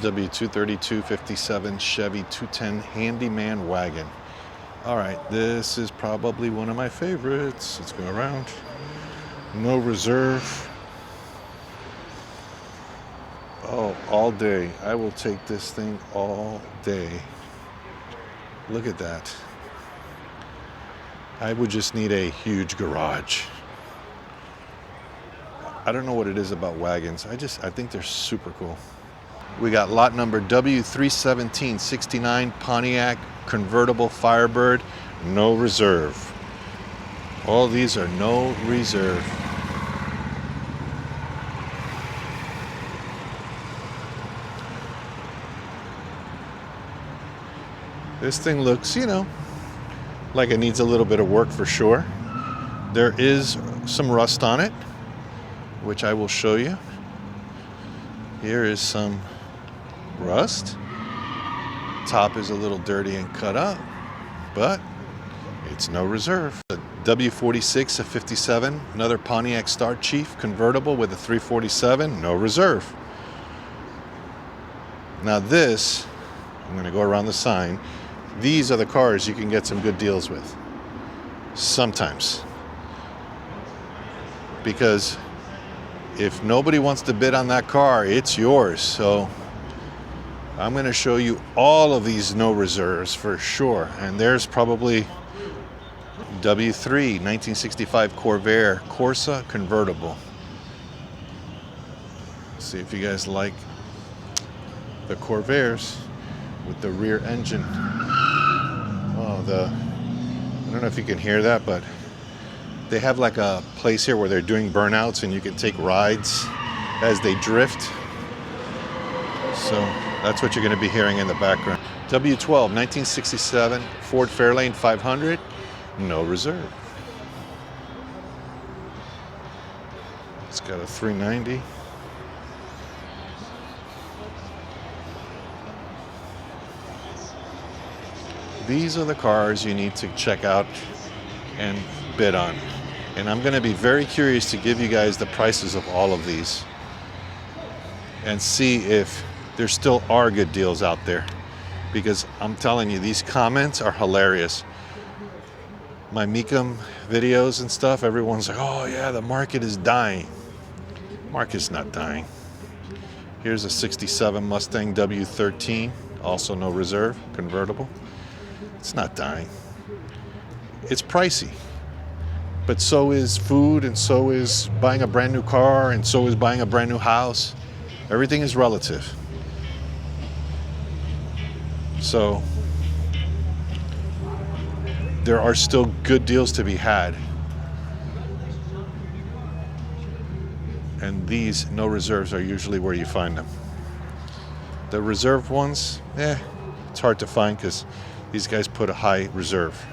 W232-57 Chevy 210 handyman wagon. All right, this is probably one of my favorites. Let's go around. No reserve. Oh, all day. I will take this thing all day. Look at that. I would just need a huge garage. I don't know what it is about wagons. I think they're super cool. We got lot number W317-69 Pontiac convertible Firebird, no reserve. All these are no reserve. This thing looks, you know, like it needs a little bit of work for sure. There is some rust on it, which I will show you. Here is some rust. Top is a little dirty and cut up, but it's no reserve. The W46-57, another Pontiac Star Chief convertible with a 347, no reserve. Now this, I'm gonna go around the sign. These are the cars you can get some good deals with. Sometimes. Because if nobody wants to bid on that car, it's yours. So I'm going to show you all of these no reserves for sure. And there's probably W3 1965 Corvair Corsa convertible. Let's see if you guys like the Corvairs with the rear engine. Oh, I don't know if you can hear that, but they have like a place here where they're doing burnouts and you can take rides as they drift. So that's what you're going to be hearing in the background. W12 1967 Ford Fairlane 500, no reserve. It's got a 390. These are the cars you need to check out and bid on. And I'm going to be very curious to give you guys the prices of all of these and see if there still are good deals out there. Because I'm telling you, these comments are hilarious. My Mecum videos and stuff, everyone's like, oh yeah, the market is dying. Market's not dying. Here's a 67 Mustang W13, also no reserve, convertible. It's not dying. It's pricey. But so is food, and so is buying a brand new car, and so is buying a brand new house. Everything is relative. So there are still good deals to be had. And these no reserves are usually where you find them. The reserved ones, it's hard to find because these guys put a high reserve.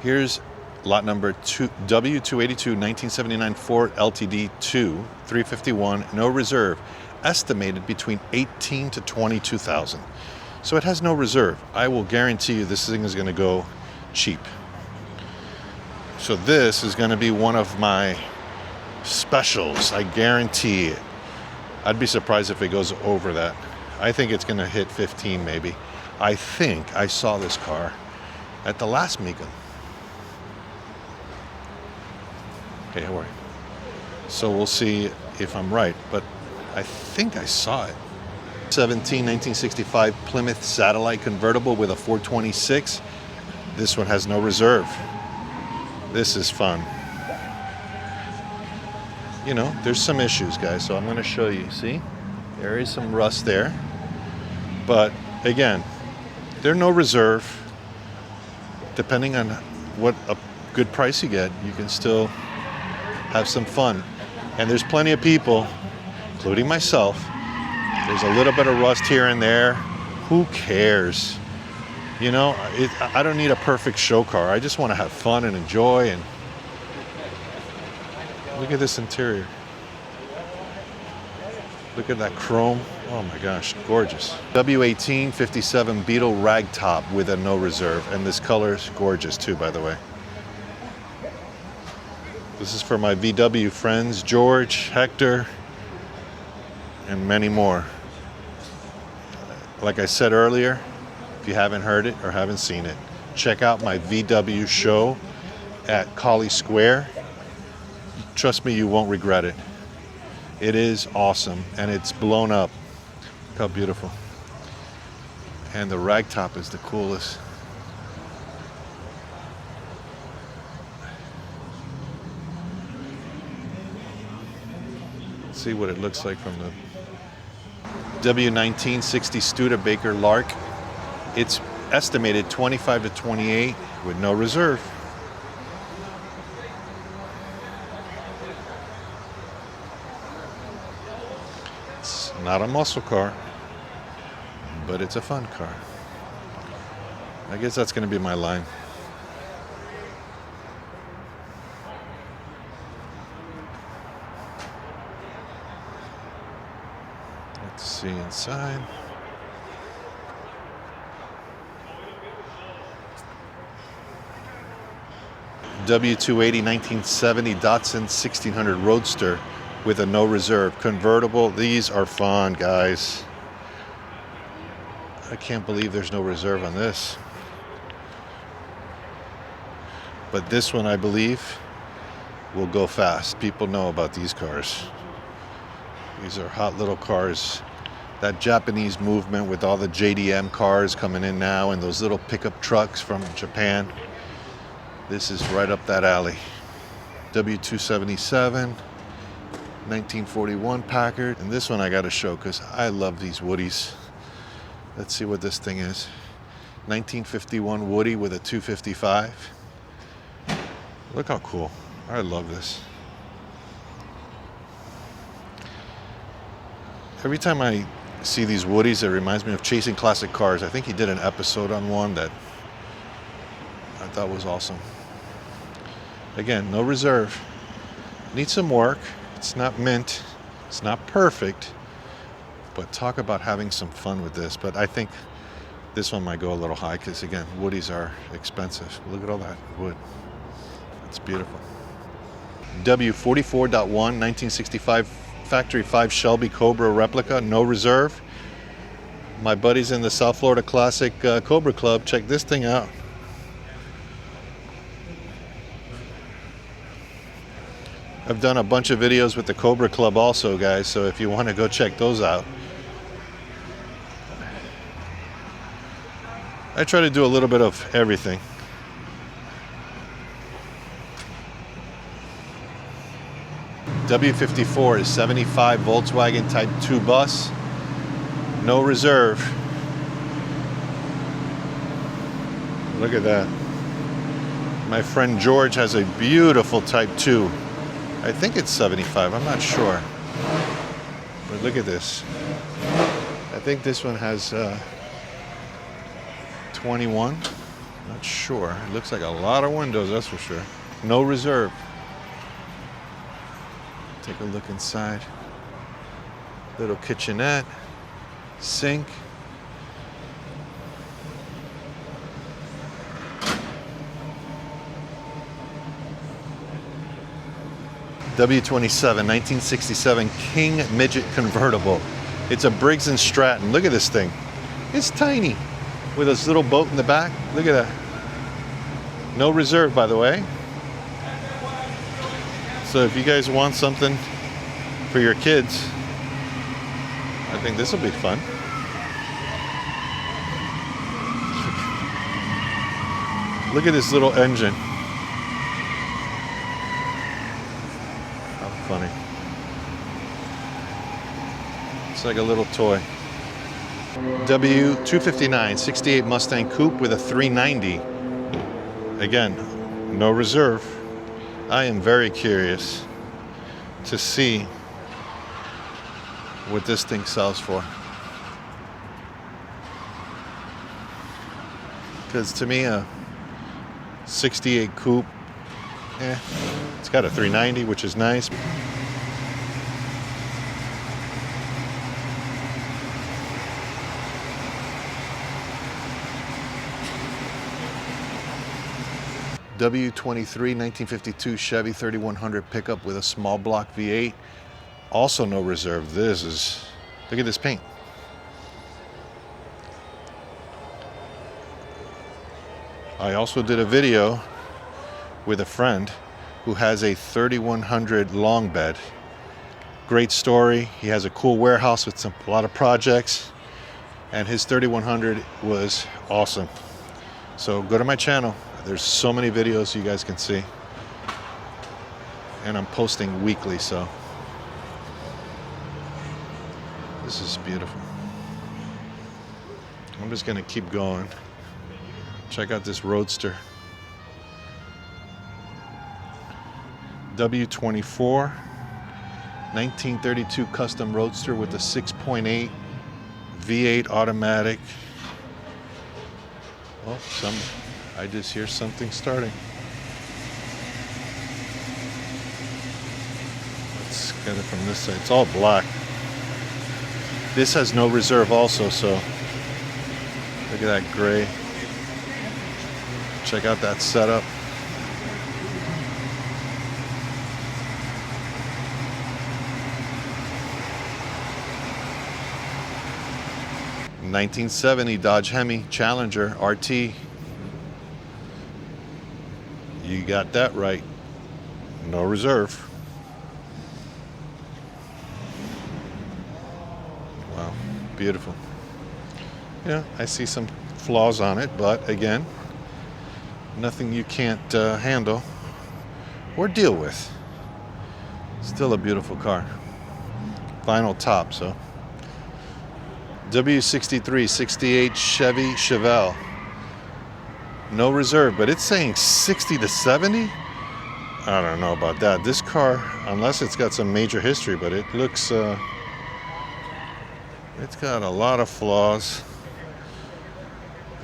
Here's lot number W282 1979 Ford LTD 2 351, no reserve, estimated between 18 to 22,000. So it has no reserve. I will guarantee you this thing is going to go cheap. So this is going to be one of my specials. I guarantee it. I'd be surprised if it goes over that. I think it's going to hit 15 maybe. I think I saw this car at the last Mecum. Okay, don't worry. So we'll see if I'm right, but I think I saw it. 1965 Plymouth Satellite convertible with a 426. This one has no reserve. This is fun. You know, there's some issues, guys, so I'm going to show you. See, there is some rust there, but again, they're no reserve. Depending on what a good price you get, you can still have some fun. And there's plenty of people, including myself, there's a little bit of rust here and there. Who cares? You know, I don't need a perfect show car. I just want to have fun and enjoy. And look at this interior. Look at that chrome. Oh my gosh, gorgeous. W18 57 Beetle rag top with a no reserve. And this color is gorgeous too, by the way. This is for my VW friends, George, Hector, and many more. like I said earlier, if you haven't heard it or haven't seen it, check out my VW show at Collie Square. Trust me, you won't regret it. It is awesome, and it's blown up. Look how beautiful. And the ragtop is the coolest. Let's see what it looks like from the W1960 Studebaker Lark. It's estimated 25 to 28 with no reserve. It's not a muscle car, but it's a fun car. I guess that's going to be my line. Let's see inside. W280 1970 Datsun 1600 Roadster with a no reserve convertible. These are fun, guys. I can't believe there's no reserve on this. But this one, I believe, will go fast. People know about these cars. These are hot little cars. That Japanese movement with all the JDM cars coming in now and those little pickup trucks from Japan. This is right up that alley. W277, 1941 Packard. And this one I gotta show because I love these Woodies. Let's see what this thing is. 1951 Woody with a 255. Look how cool. I love this. Every time I see these Woodies, it reminds me of Chasing Classic Cars. I think he did an episode on one that I thought was awesome. Again, no reserve. Needs some work. It's not mint. It's not perfect. But talk about having some fun with this. But I think this one might go a little high because, again, Woodies are expensive. Look at all that wood. It's beautiful. W44.1 1965 Factory 5 Shelby Cobra replica, no reserve. My buddies in the South Florida Classic Cobra Club, check this thing out. I've done a bunch of videos with the Cobra Club also, guys, so if you want to go check those out. I try to do a little bit of everything. W54 is 75 Volkswagen Type 2 bus, no reserve. Look at that. My friend George has a beautiful Type 2. I think it's 75, I'm not sure. But look at this. I think this one has 21. Not sure. It looks like a lot of windows, that's for sure. No reserve. Take a look inside. Little kitchenette, sink. W27, 1967 King Midget convertible. It's a Briggs & Stratton. Look at this thing. It's tiny with this little boat in the back. Look at that. No reserve, by the way. So if you guys want something for your kids, I think this will be fun. Look at this little engine. How funny. It's like a little toy. W259 68 Mustang Coupe with a 390. Again, no reserve. I am very curious to see what this thing sells for. Because to me, a 68 coupe, it's got a 390, which is nice. W23 1952 Chevy 3100 pickup with a small block V8. Also no reserve. This is, look at this paint. I also did a video with a friend who has a 3100 long bed. Great story. He has a cool warehouse with a lot of projects, and his 3100 was awesome. So go to my channel. There's so many videos you guys can see, and I'm posting weekly, so this is beautiful. I'm just gonna keep going. Check out this roadster. W24 1932 custom roadster with a 6.8 V8 automatic. Oh, I just hear something starting. Let's get it from this side. It's all black. This has no reserve also, so look at that gray. Check out that setup. '1970 Dodge Hemi Challenger RT. You got that right. No reserve. Wow, beautiful. Yeah, I see some flaws on it, but again, nothing you can't handle or deal with. Still a beautiful car. Vinyl top, so. W63 68 Chevy Chevelle. No reserve, but it's saying 60 to 70? I don't know about that. This car, unless it's got some major history, but it looks, it's got a lot of flaws.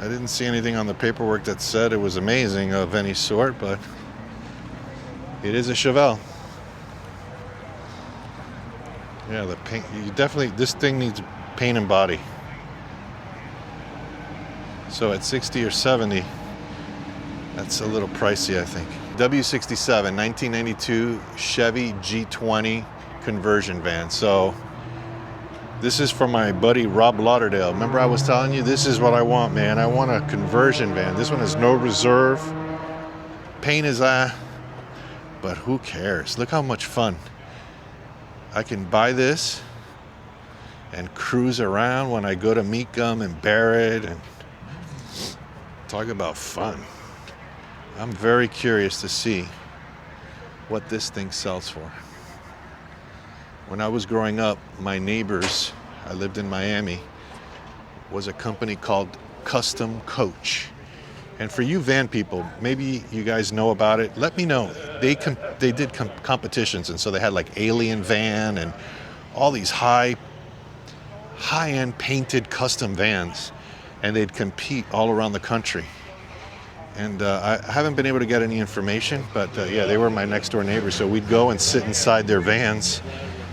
I didn't see anything on the paperwork that said it was amazing of any sort, but it is a Chevelle. Yeah, the paint, this thing needs paint and body. So at 60 or 70, that's a little pricey, I think. W67 1992 Chevy G20 conversion van. So this is from my buddy Rob Lauderdale. Remember I was telling you, this is what I want, man. I want a conversion van. This one has no reserve. Paint is but who cares? Look how much fun. I can buy this and cruise around when I go to Mecum and Barrett, and talk about fun. I'm very curious to see what this thing sells for. When I was growing up, my neighbors, I lived in Miami, was a company called Custom Coach. And for you van people, maybe you guys know about it. Let me know. They did competitions, and so they had like Alien Van and all these high-end painted custom vans, and they'd compete all around the country. And I haven't been able to get any information, but yeah, they were my next door neighbors, so we'd go and sit inside their vans.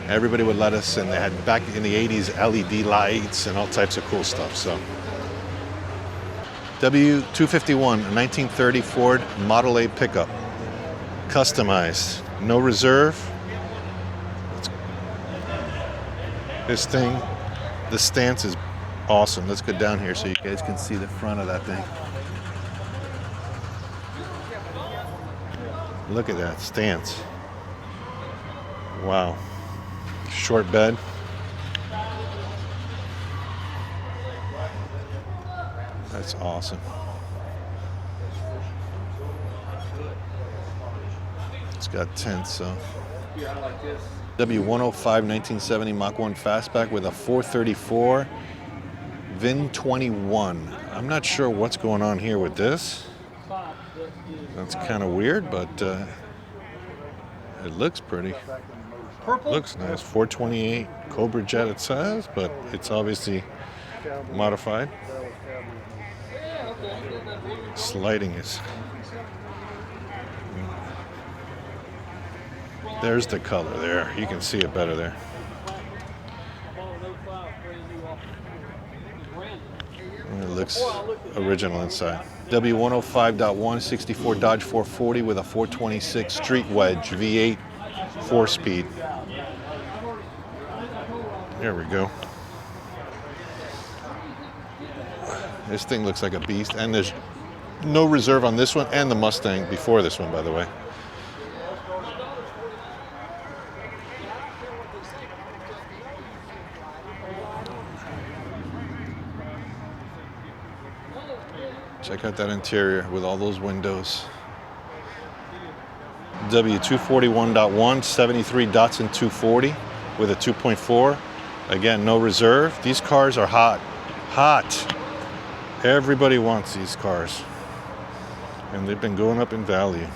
Everybody would let us, and they had, back in the 80s, LED lights and all types of cool stuff. So W251, a 1930 Ford Model A pickup, customized, no reserve. This thing, the stance is awesome. Let's go down here so you guys can see the front of that thing. Look at that stance. Wow. Short bed. That's awesome. It's got tents, so. W105 1970 Mach 1 fastback with a 434 VIN 21. I'm not sure what's going on here with this. That's kind of weird, but it looks pretty. Looks nice. 428 Cobra jet it says, but it's obviously modified. Sliding is. There's the color there. You can see it better there. And it looks original inside. W105.1 64 Dodge 440 with a 426 Street Wedge V8 4-speed. There we go. This thing looks like a beast, and there's No reserve on this one and the Mustang before this one, by the way. Check out that interior with all those windows. W241.1, 73 Datsun 240 with a 2.4. Again, no reserve. These cars are hot. Hot. Everybody wants these cars. And they've been going up in value.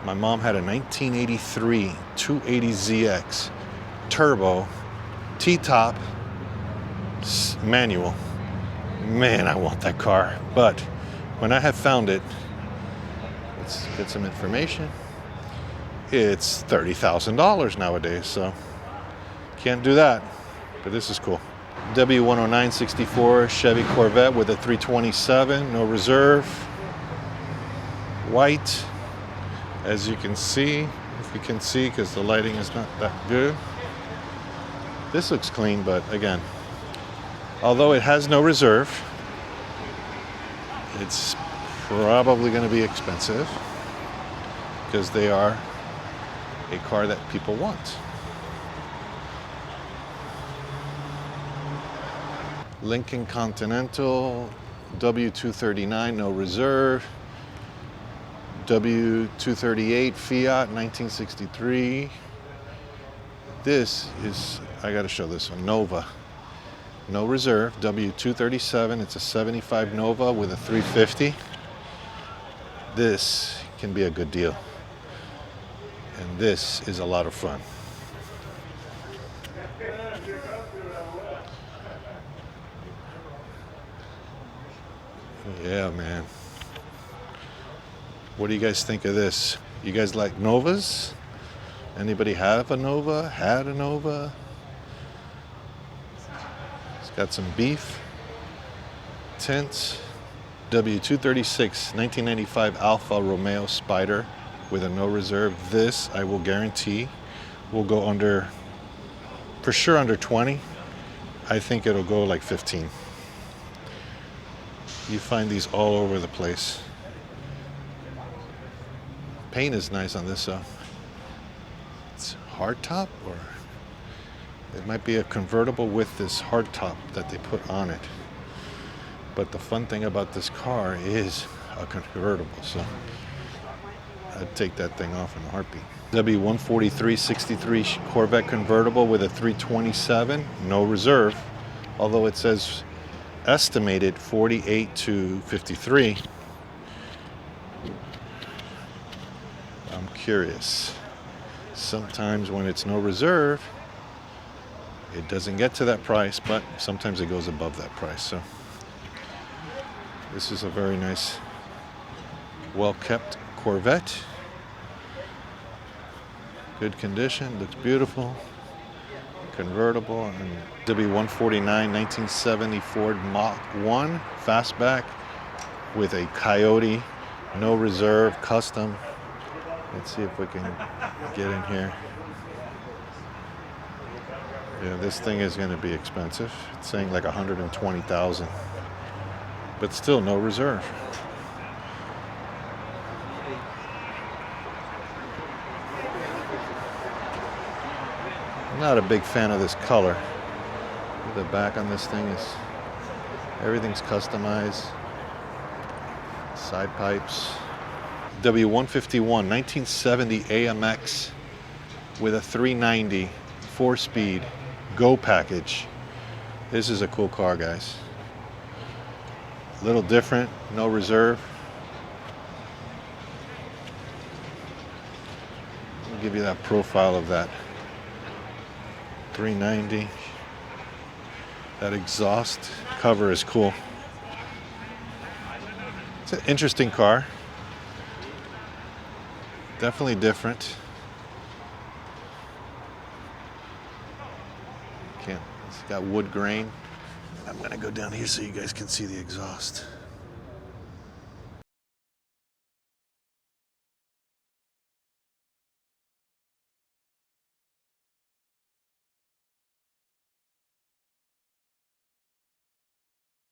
My mom had a 1983 280ZX turbo T-top manual. Man, I want that car. But when I have found it, let's get some information. It's $30,000 nowadays, so can't do that. But this is cool. W109/64 Chevy Corvette with a 327, no reserve. White, as you can see, if you can see, because the lighting is not that good. This looks clean, but again, although it has no reserve, it's probably going to be expensive because they are a car that people want. Lincoln Continental, W239, no reserve. W238 Fiat, 1963. This is, I got to show this one, Nova. No reserve, W237. It's a 75 Nova with a 350. This can be a good deal. And this is a lot of fun. Yeah, man. What do you guys think of this? You guys like Novas? Anybody have a Nova? Had a Nova? It's got some beef tint. W236 1995 Alfa Romeo Spider with a no reserve. This, I will guarantee, will go under, for sure under 20. I think it'll go like 15. You find these all over the place. Paint is nice on this, so it's hardtop, or it might be a convertible with this hardtop that they put on it. But the fun thing about this car is a convertible, so I'd take that thing off in a heartbeat. W143/63 Corvette convertible with a 327, no reserve, although it says estimated 48 to 53. I'm curious. Sometimes when it's no reserve, it doesn't get to that price, but sometimes it goes above that price. So this is a very nice, well-kept Corvette. Good condition, looks beautiful. Convertible, and W149 1970 Ford Mach 1 fastback with a Coyote, no reserve, custom. Let's see if we can get in here. Yeah, this thing is going to be expensive. It's saying like 120,000, but still no reserve. I'm not a big fan of this color. The back on this thing is, everything's customized. Side pipes. W151 1970 AMX with a 390 4-speed Go package. This is a cool car, guys. A little different, no reserve. I'll give you that profile of that 390. That exhaust cover is cool. It's an interesting car. Definitely different. It's got wood grain. I'm gonna go down here so you guys can see the exhaust.